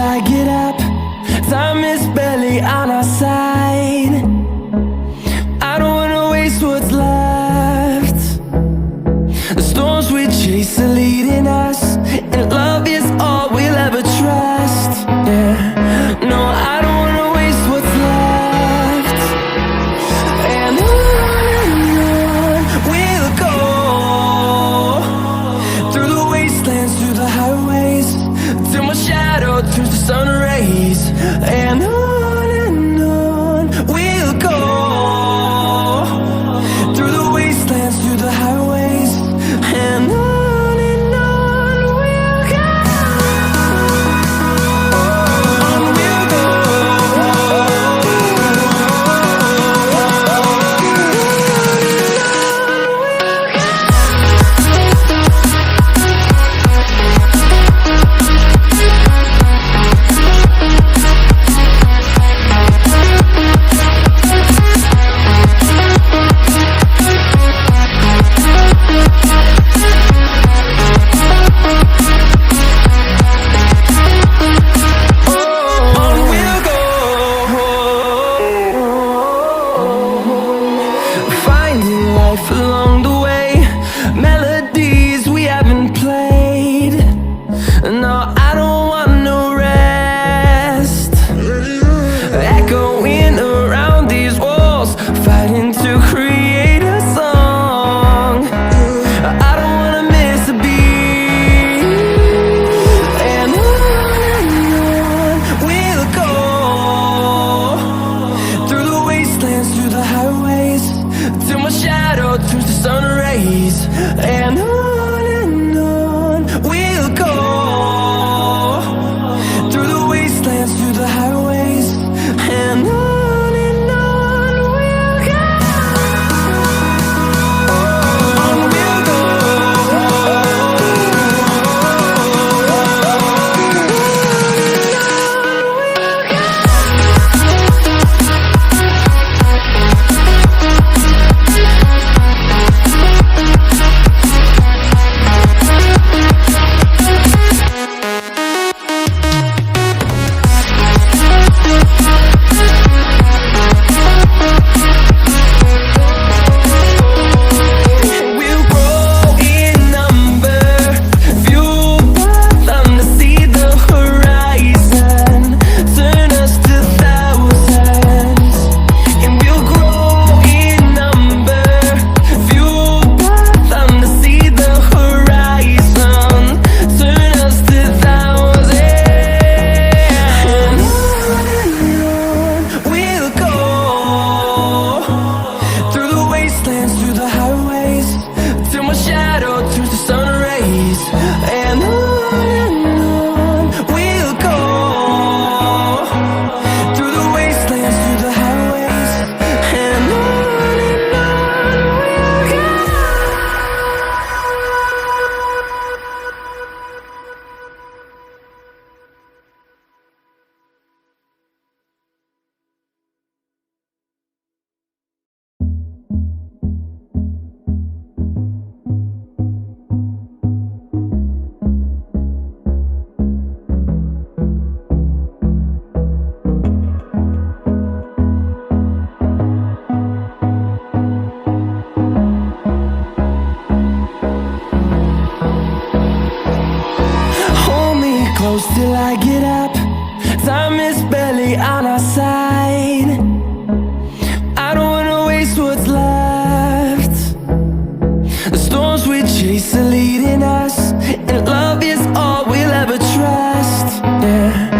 I get up. Time is barely on our side. I don't wanna waste what's left. The storms we chase are leading us, and love is all we'll ever trust. Yeah, no, I don't wanna waste what's left. And on we'll go, through the wastelands, through the highways, till my shadow turns to sun rays. And on we'll go, through the wastelands, through the highways, and on we'll go. On we'll go. Along the way, melodies we haven't played. No, I don't want no rest. Echoing around these walls, fighting to create a song. I don't wanna miss a beat. And on we'll go, through the wastelands, through the highways, till my shadow turns to sun rays. And on we'll go, through the wastelands, through the highways, and on we'll go. On we'll go. Through the highways, till my shadow turns to sun rays. And on we'll go, through the wastelands, through the highways, and on we'll go. Close till I get up. Time is barely on our side. I don't wanna waste what's left. The storms we chase are leading us, and love is all we'll ever trust. Yeah.